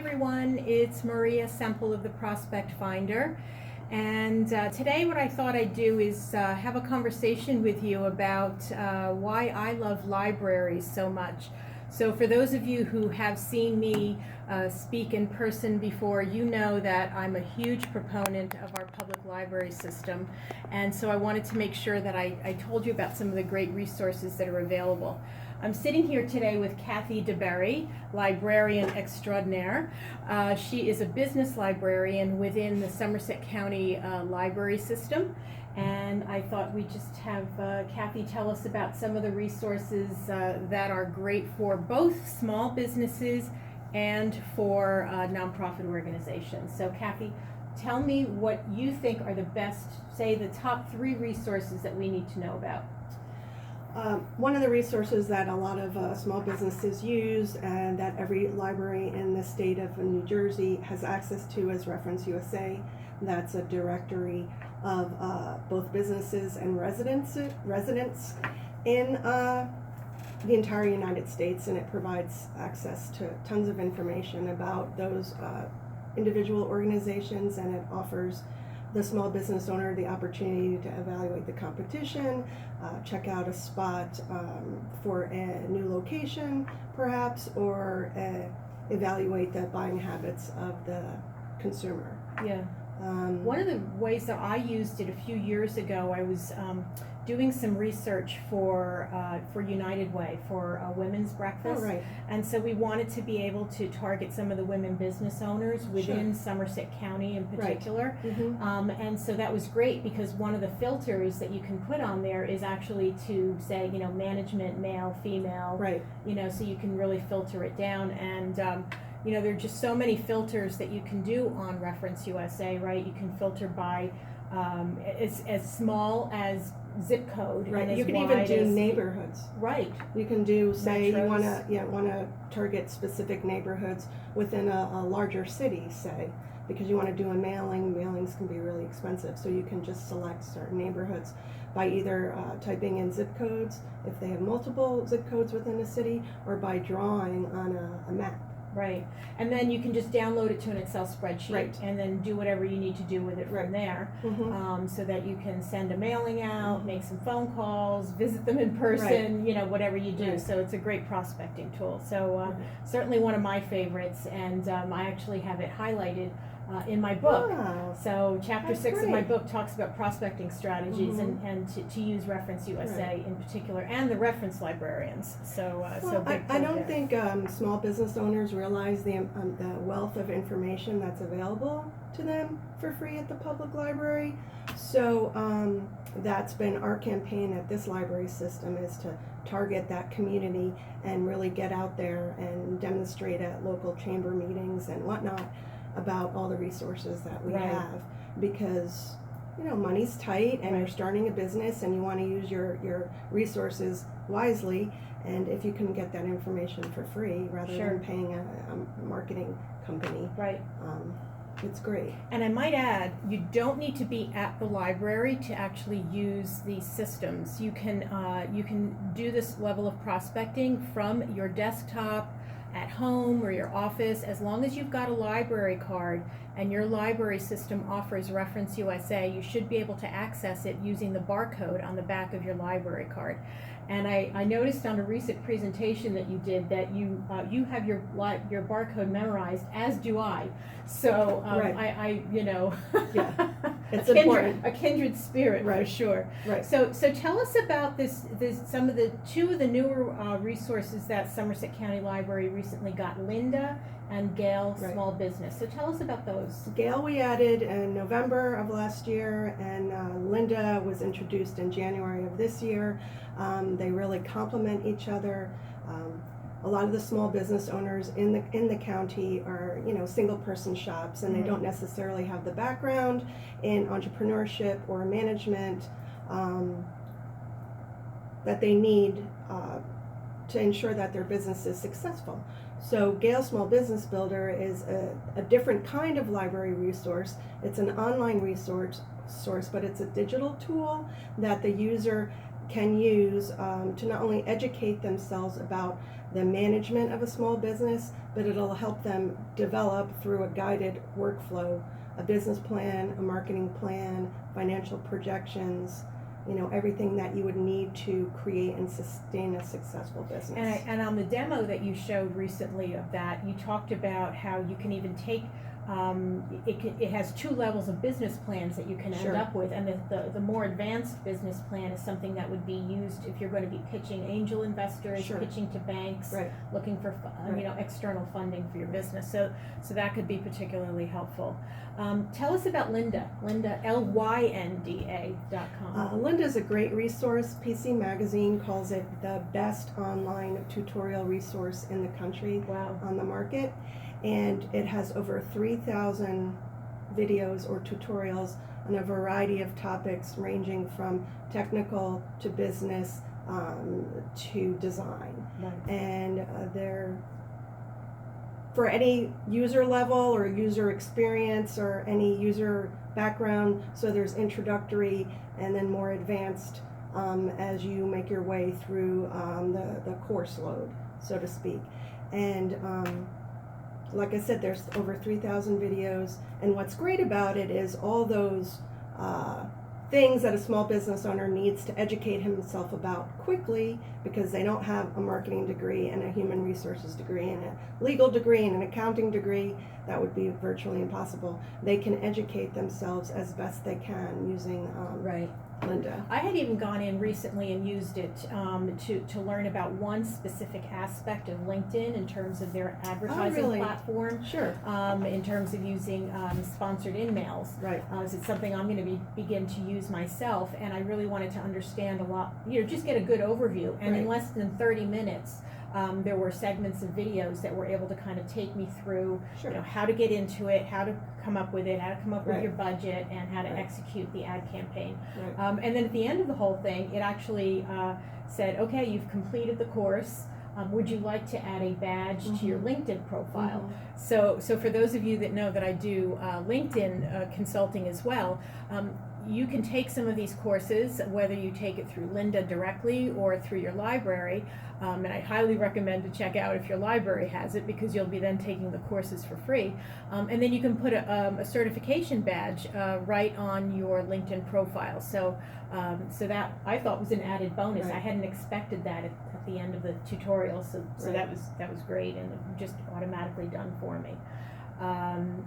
everyone, it's Maria Semple of the Prospect Finder, and today what I thought I'd do is have a conversation with you about why I love libraries so much. So for those of you who have seen me speak in person before, you know that I'm a huge proponent of our public library system, and so I wanted to make sure that I told you about some of the great resources that are available. I'm sitting here today with Kathy DeBerry, librarian extraordinaire. She is a business librarian within the Somerset County library system, and I thought we'd just have Kathy tell us about some of the resources that are great for both small businesses and for nonprofit organizations. So Kathy, tell me what you think are the best, say the top 3 resources that we need to know about. One of the resources that a lot of small businesses use and that every library in the state of New Jersey has access to is Reference USA. That's a directory of both businesses and residents in the entire United States, and it provides access to tons of information about those individual organizations, and it offers the small business owner the opportunity to evaluate the competition, check out a spot for a new location perhaps, or evaluate the buying habits of the consumer. Yeah. One of the ways that I used it a few years ago, I was doing some research for United Way, for a women's breakfast. Oh, right. And so we wanted to be able to target some of the women business owners within Sure. Somerset County in particular. Right. Mm-hmm. And so that was great because one of the filters that you can put on there is actually to say, management, male, female. Right. So you can really filter it down. And there are just so many filters that you can do on Reference USA, right? You can filter by as small as zip code, Right. and as You can wide even do as, neighborhoods. right. You can do, say, you Metros. want to target specific neighborhoods within a larger city, say, because you want to do a mailing. Mailings can be really expensive, so you can just select certain neighborhoods by either typing in zip codes if they have multiple zip codes within a city, or by drawing on a map. Right, and then you can just download it to an Excel spreadsheet, Right. and then do whatever you need to do with it Right. from there, Mm-hmm. so that you can send a mailing out, Mhm. make some phone calls, visit them in person, whatever you do. Right. So it's a great prospecting tool. So Right. certainly one of my favorites, and I actually have it highlighted in my book. Wow. So chapter That's 6 of my great. book talks about prospecting strategies, Mhm. and to use Reference USA Right. in particular, and the reference librarians. So Well, big I deal don't there. think small business owners realize the wealth of information that's available to them for free at the public library. So that's been our campaign at this library system, is to target that community and really get out there and demonstrate at local chamber meetings and whatnot about all the resources that we Right. have, because money's tight, and you're Right. starting a business and you want to use your resources wisely, and if you can get that information for free rather Sure. than paying a marketing company, Right. it's great. And I might add, you don't need to be at the library to actually use these systems. You can do this level of prospecting from your desktop, at home, or your office, as long as you've got a library card and your library system offers Reference USA. You should be able to access it using the barcode on the back of your library card. And I noticed on a recent presentation that you did that you have your barcode memorized, as do I. So Right. I Yeah. It's a important. kindred spirit, for Right. sure. Right. So tell us about some of the 2 of the newer resources that Somerset County Library recently got, Linda and Gale Right. Small Business. So tell us about those. Gale we added in November of last year, and Linda was introduced in January of this year. They really complement each other. A lot of the small business owners in the county are single person shops, and Mhm. they don't necessarily have the background in entrepreneurship or management that they need to ensure that their business is successful. So Gale Small Business Builder is a different kind of library resource. It's an online resource, but it's a digital tool that the user can use to not only educate themselves about the management of a small business, but it'll help them develop through a guided workflow, a business plan, a marketing plan, financial projections, everything that you would need to create and sustain a successful business. And on the demo that you showed recently of that, you talked about how you can even take, it has 2 levels of business plans that you can end Sure. up with, and the more advanced business plan is something that would be used if you're going to be pitching angel investors, Sure. pitching to banks, Right. looking for Right. external funding for your business. So that could be particularly helpful. Tell us about Lynda, LYNDA.com. Lynda's a great resource. PC Magazine calls it the best online tutorial resource in the country Wow. on the market, and it has over 3,000 videos or tutorials on a variety of topics ranging from technical to business to design. Right. And they're for any user level or user experience or any user background. So there's introductory and then more advanced as you make your way through the course load, so to speak. And like I said, there's over 3,000 videos. And what's great about it is all those things that a small business owner needs to educate himself about quickly, because they don't have a marketing degree and a human resources degree and a legal degree and an accounting degree. That would be virtually impossible. They can educate themselves as best they can using Right. Lynda. I had even gone in recently and used it to learn about one specific aspect of LinkedIn in terms of their advertising really? platform, Sure. in terms of using sponsored in-mails. Right. So it's something I'm going to begin to use myself, and I really wanted to understand a lot, just get a good overview. And in Right. less than 30 minutes, there were segments of videos that were able to kind of take me through, Sure. how to get into it, how to come up with it, how to come up with Right. your budget, and how to Right. execute the ad campaign. Right. And then at the end of the whole thing, it actually said, okay, you've completed the course. Would you like to add a badge to your LinkedIn profile? So for those of you that know that I do LinkedIn consulting as well, you can take some of these courses, whether you take it through Lynda directly or through your library, and I highly recommend to check out if your library has it, because you'll be then taking the courses for free. And then you can put a certification badge right on your LinkedIn profile. So that I thought was an added bonus. Right. I hadn't expected that at the end of the tutorial, so Right. that was great and just automatically done for me.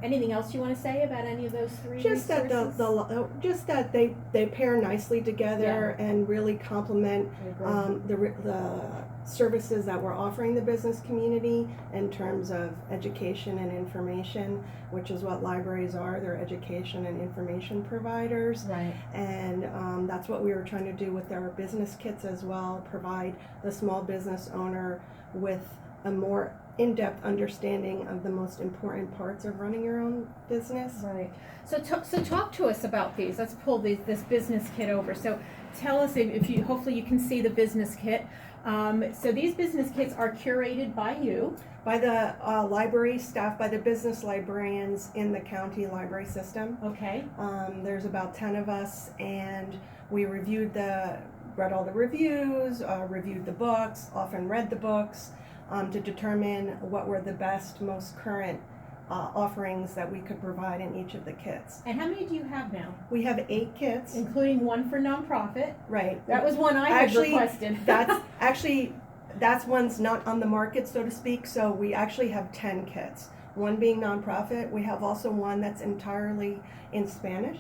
Anything else you want to say about any of those 3 Just that resources? just that they pair nicely together and really complement I agree. the services that we're offering the business community in terms of education and information, which is what libraries are. They're education and information providers. Right. And that's what we were trying to do with our business kits as well, provide the small business owner with a more in-depth understanding of the most important parts of running your own business. Right. So talk to us about these. Let's pull this business kit over. So tell us if you, hopefully you can see the business kit. So these business kits are curated by you. By the library staff, by the business librarians in the county library system. Okay. There's about 10 of us, and we read all the reviews, reviewed the books, often read the books, to determine what were the best, most current offerings that we could provide in each of the kits. And how many do you have now? We have 8 kits. Including one for nonprofit. Right. That was one I had requested. That's one's not on the market, so to speak, so we actually have 10 kits. One being nonprofit. We have also one that's entirely in Spanish.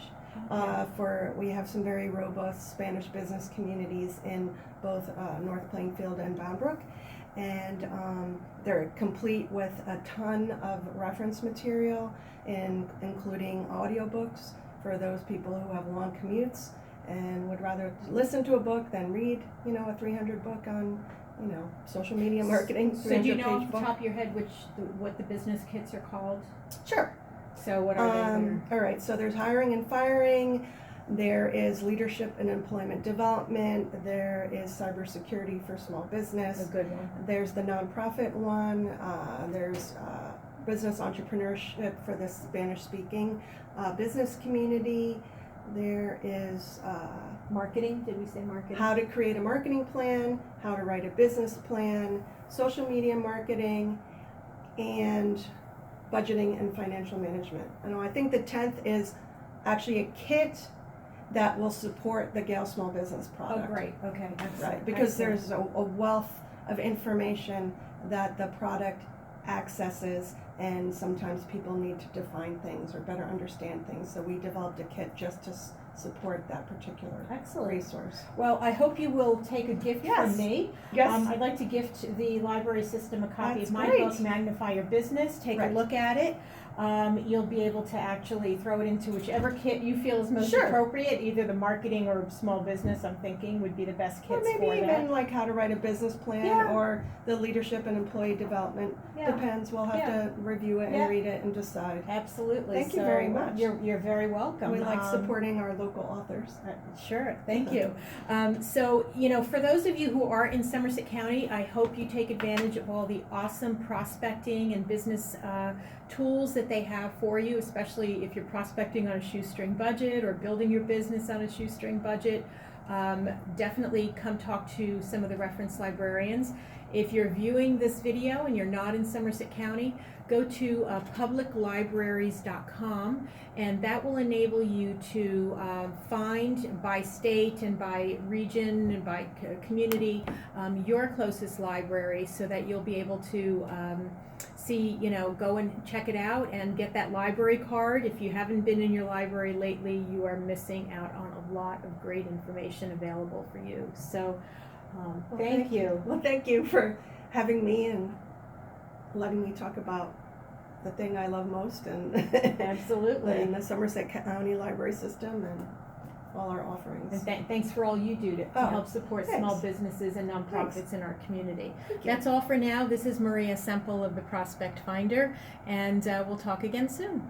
We have some very robust Spanish business communities in both North Plainfield and Bound Brook. And they're complete with a ton of reference material, including audiobooks for those people who have long commutes and would rather listen to a book than read, a 300 book on, social media marketing. So do you know 300-page off the book. top of your head what the business kits are called? Sure. So what are they? All right, so there's hiring and firing, there is leadership and employment development, there is cybersecurity for small business, A good one. there's the nonprofit one, there's business entrepreneurship for the Spanish-speaking business community, There is Marketing, did we say marketing? how to create a marketing plan, how to write a business plan, social media marketing, and budgeting and financial management. And I think the 10th is actually a kit that will support the Gale Small Business Oh, product. great, okay, excellent. Right, because excellent. there's a wealth of information that the product accesses, and sometimes people need to define things or better understand things. So we developed a kit just to support that particular Excellent. resource. Well, I hope you will take a gift Yes. from me. Yes. I'd like to gift the library system a copy That's of my great. book, Magnify Your Business. Take Right. a look at it. You'll be able to actually throw it into whichever kit you feel is most Sure. appropriate. Either the marketing or small business, I'm thinking, would be the best Or kits maybe for even that. like how to write a business plan Yeah. or the leadership and employee development. Yeah. Depends. We'll have Yeah. to review it and Yeah. read it and decide. Absolutely. Thank you So very much. You're very welcome. We like supporting our local authors. Sure, thank you. So, for those of you who are in Somerset County, I hope you take advantage of all the awesome prospecting and business tools that they have for you, especially if you're prospecting on a shoestring budget or building your business on a shoestring budget. Definitely come talk to some of the reference librarians. If you're viewing this video and you're not in Somerset County, go to publiclibraries.com, and that will enable you to find by state and by region and by community your closest library, so that you'll be able to see, go and check it out and get that library card. If you haven't been in your library lately, you are missing out on a lot of great information available for you. So Well, thank you. Well, thank you for having me and letting me talk about the thing I love most and Absolutely. and the Somerset County Library System and all our offerings. And thanks for all you do to Oh, help support thanks. small businesses and nonprofits Thanks. in our community. Thank you. That's all for now. This is Maria Semple of the Prospect Finder, and we'll talk again soon.